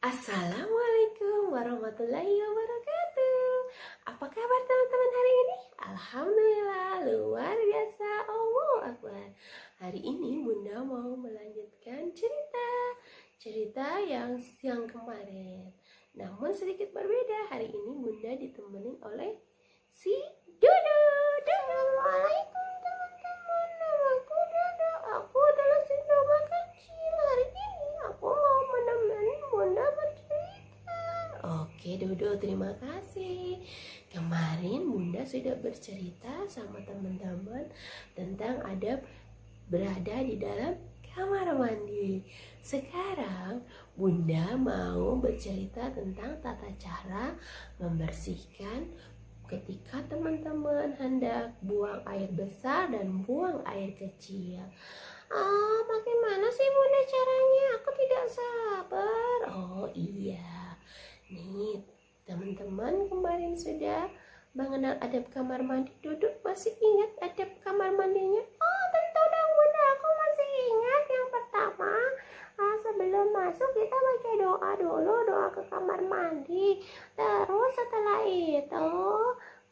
Assalamualaikum warahmatullahi wabarakatuh. Apa kabar teman-teman hari ini? Alhamdulillah luar biasa. Allahu Akbar. Hari ini Bunda mau melanjutkan cerita yang kemarin. Namun sedikit berbeda. Hari ini Bunda ditemani oleh si Dodo. Assalamualaikum teman-teman. Namaku Dodo. Aku adalah si Dodo kecil. Hari ini aku mau menemani Bunda bercerita. Oke Dodo, terima kasih. Kemarin Bunda sudah bercerita sama teman-teman tentang adab berada di dalam kamar mandi. Sekarang Bunda mau bercerita tentang tata cara membersihkan ketika teman-teman hendak buang air besar dan buang air kecil. Bagaimana sih Bunda caranya? Aku tidak sabar. Oh iya, nih teman-teman kemarin sudah mengenal adab kamar mandi. Duduk masih ingat adab kamar mandinya? Oh tentu dong Bunda, aku masih ingat. Yang pertama, sebelum masuk kita baca doa dulu, doa ke kamar mandi. Terus setelah itu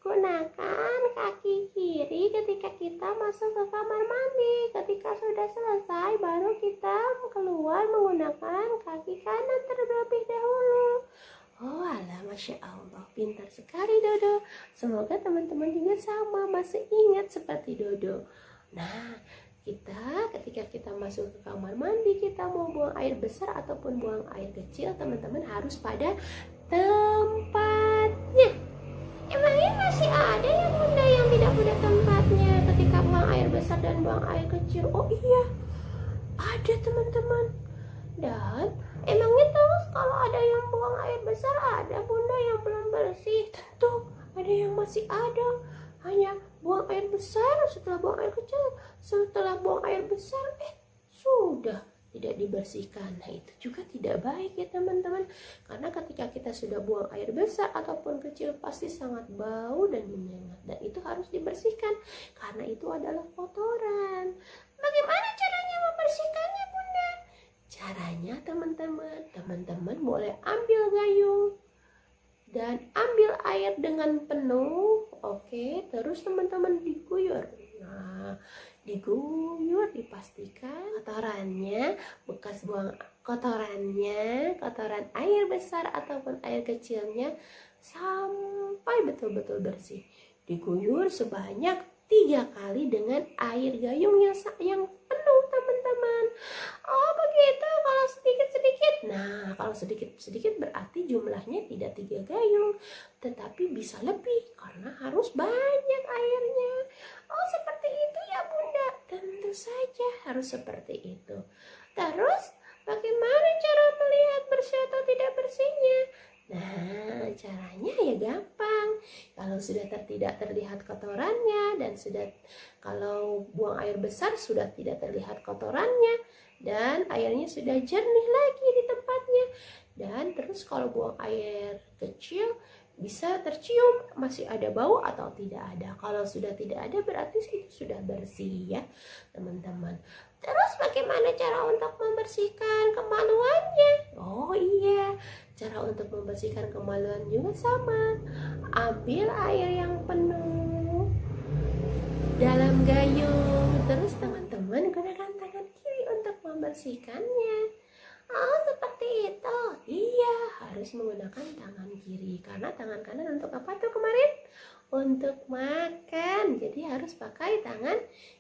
gunakan kaki kiri ketika kita masuk ke kamar mandi. Ketika sudah selesai baru kita keluar menggunakan kaki kanan terlebih dahulu. Oh alah, Masya Allah, pintar sekali Dodo. Semoga teman-teman juga sama, masih ingat seperti Dodo. Nah, ketika kita masuk ke kamar mandi, kita mau buang air besar ataupun buang air kecil, teman-teman harus pada tempatnya. Emangnya masih ada ya Bunda yang tidak pada tempatnya ketika buang air besar dan buang air kecil? Oh iya, ada teman-teman. Dan emangnya terus kalau ada yang buang air besar, ada Bunda yang belum bersih? Tentu ada yang masih ada. Hanya buang air besar, setelah buang air kecil, setelah buang air besar, sudah tidak dibersihkan. Nah itu juga tidak baik ya teman-teman. Karena ketika kita sudah buang air besar ataupun kecil pasti sangat bau dan menyengat. Dan itu harus dibersihkan karena itu adalah kotoran. Bagaimana caranya membersihkannya Bunda? Caranya teman-teman boleh ambil gayung dan ambil air dengan penuh. Oke, terus teman-teman diguyur. Nah, diguyur, dipastikan kotorannya, bekas buang kotorannya, kotoran air besar ataupun air kecilnya sampai betul-betul bersih. Diguyur sebanyak 3 kali dengan air gayung yang penuh teman-teman. Oh begitu, kalau sedikit-sedikit. Nah kalau sedikit-sedikit berarti jumlahnya tidak 3 gayung, tetapi bisa lebih karena harus banyak airnya. Oh seperti itu ya Bunda? Tentu saja harus seperti itu. Terus bagaimana cara melihat bersih atau tidak bersihnya? Nah caranya ya gampang. Kalau sudah tidak terlihat kotorannya dan kalau buang air besar sudah tidak terlihat kotorannya dan airnya sudah jernih lagi di tempatnya. Dan terus kalau buang air kecil bisa tercium masih ada bau atau tidak ada. Kalau sudah tidak ada berarti itu sudah bersih ya teman-teman. Terus bagaimana cara untuk membersihkan kemaluannya? Oh iya, cara untuk membersihkan kemaluan juga sama. Ambil air yang penuh dalam gayung. Terus teman-teman gunakan tangan kiri untuk membersihkannya. Oh seperti itu. Iya, harus menggunakan tangan kiri. Karena tangan kanan untuk apa tuh kemarin? Untuk makan. Jadi harus pakai tangan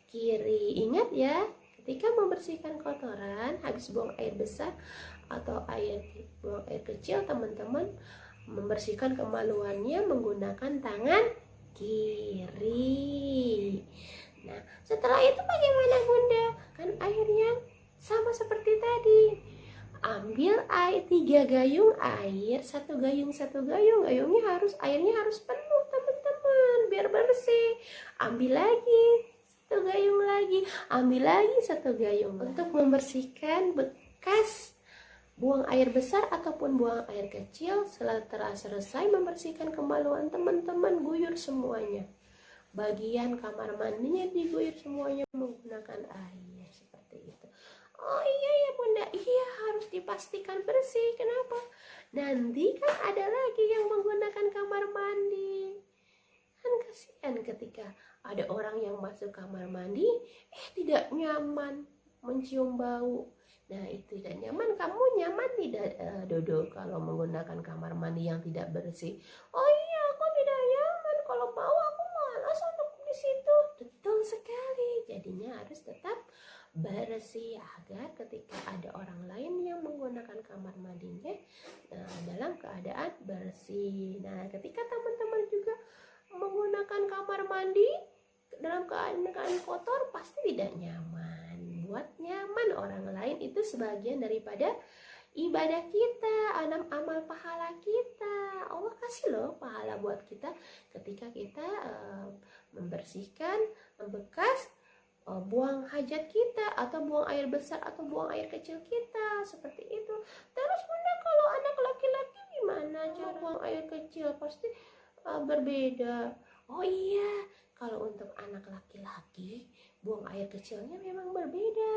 kiri. Ingat ya, ketika membersihkan kotoran habis buang air besar atau buang air kecil, teman-teman membersihkan kemaluannya menggunakan tangan kiri. Nah setelah itu bagaimana Bunda? Kan airnya sama seperti tadi. Ambil air 3 gayung air, 1 gayung airnya harus penuh teman-teman biar bersih. Ambil lagi 1 gayung lagi, ambil lagi 1 gayung untuk membersihkan bekas buang air besar ataupun buang air kecil. Setelah selesai membersihkan kemaluan teman-teman, guyur semuanya. Bagian kamar mandinya diguyur semuanya menggunakan air seperti itu. Oh iya ya Bunda, iya harus dipakai pastikan bersih. Kenapa? Nanti kan ada lagi yang menggunakan kamar mandi. Kan kasihan ketika ada orang yang masuk kamar mandi, tidak nyaman, mencium bau. Nah, itu tidak nyaman. Kamu nyaman tidak, Dodo, kalau menggunakan kamar mandi yang tidak bersih? Oh iya, aku tidak nyaman. Kalau mau aku malas untuk di situ. Betul sekali. Jadinya harus tetap bersih agar ketika ada orang lain yang menggunakan kamar mandinya dalam keadaan bersih. Nah, ketika teman-teman juga menggunakan kamar mandi dalam keadaan kotor, pasti tidak nyaman. Buat nyaman orang lain itu sebagian daripada ibadah kita, amal pahala kita. Allah kasih loh pahala buat kita ketika kita membersihkan bekas buang hajat kita, atau buang air besar, atau buang air kecil kita, seperti itu. Terus Bunda, kalau anak laki-laki gimana cara buang air kecil? Pasti berbeda. Oh iya, kalau untuk anak laki-laki buang air kecilnya memang berbeda.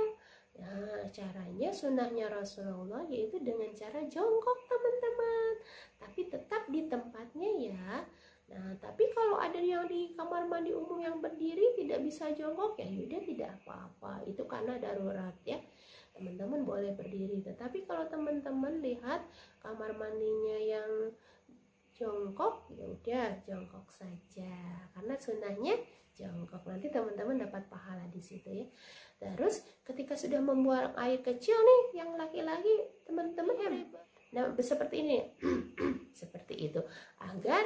Nah, caranya sunnahnya Rasulullah yaitu dengan cara jongkok, teman-teman. Tapi tetap di tempatnya ya. Nah, tapi kalau ada yang di kamar mandi umum yang berdiri tidak bisa jongkok, ya yaudah tidak apa-apa. Itu karena darurat ya. Teman-teman boleh berdiri. Tetapi kalau teman-teman lihat kamar mandinya yang jongkok, ya udah jongkok saja. Karena sunnahnya jongkok. Nanti teman-teman dapat pahala di situ ya. Terus ketika sudah membuang air kecil nih yang laki-laki, teman-teman nah seperti ini. Seperti itu, agar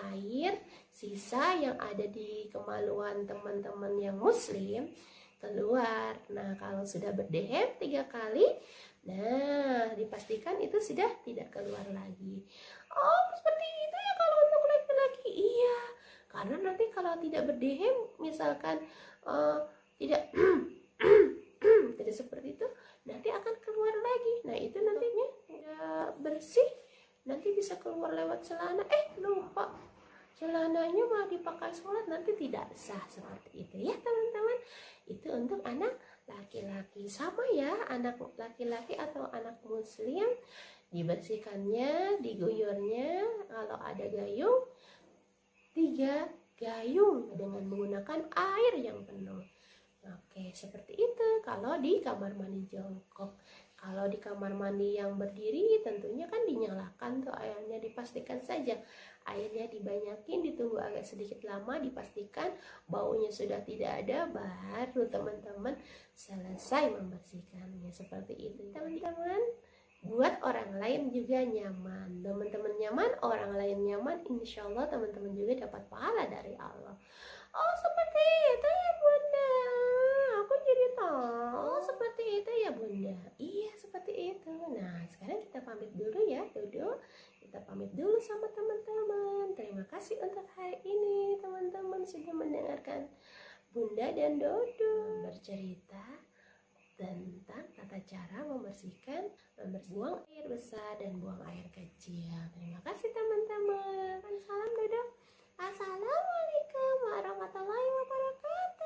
air sisa yang ada di kemaluan teman-teman yang muslim keluar. Nah, kalau sudah berdehem 3 kali, nah dipastikan itu sudah tidak keluar lagi. Oh, seperti itu ya kalau untuk laki-laki. Iya, karena nanti kalau tidak berdehem, misalkan tidak tidak seperti itu, nanti akan keluar lagi. Nah, itu nantinya nggak bersih, nanti bisa keluar lewat celana. Lupa, celananya malah dipakai sholat, nanti tidak sah. Seperti itu ya teman-teman. Itu untuk anak laki-laki. Sama ya, anak laki-laki atau anak muslim, dibersihkannya, diguyurnya. Kalau ada gayung, 3 gayung dengan menggunakan air yang penuh. Oke, seperti itu kalau di kamar mandi jongkok. Kalau di kamar mandi yang berdiri, tentunya kan dinyalakan tuh airnya. Dipastikan saja airnya dibanyakin, ditunggu agak sedikit lama, dipastikan baunya sudah tidak ada, baru teman-teman selesai membersihkannya. Seperti itu teman-teman. Buat orang lain juga nyaman. Teman-teman nyaman, orang lain nyaman, insya Allah teman-teman juga dapat pahala dari Allah. Oh, seperti itu ya Bunda. Aku jadi tahu. Oh, seperti itu ya Bunda. Iya, seperti itu. Nah, sekarang kita pamit dulu ya, Dodo. Kita pamit dulu sama teman-teman. Terima kasih untuk hari ini, teman-teman sudah mendengarkan Bunda dan Dodo bercerita tentang tata cara membersihkan, buang air besar dan buang air kecil. Terima kasih teman-teman. Salam Dodo. Assalamualaikum warahmatullahi wabarakatuh.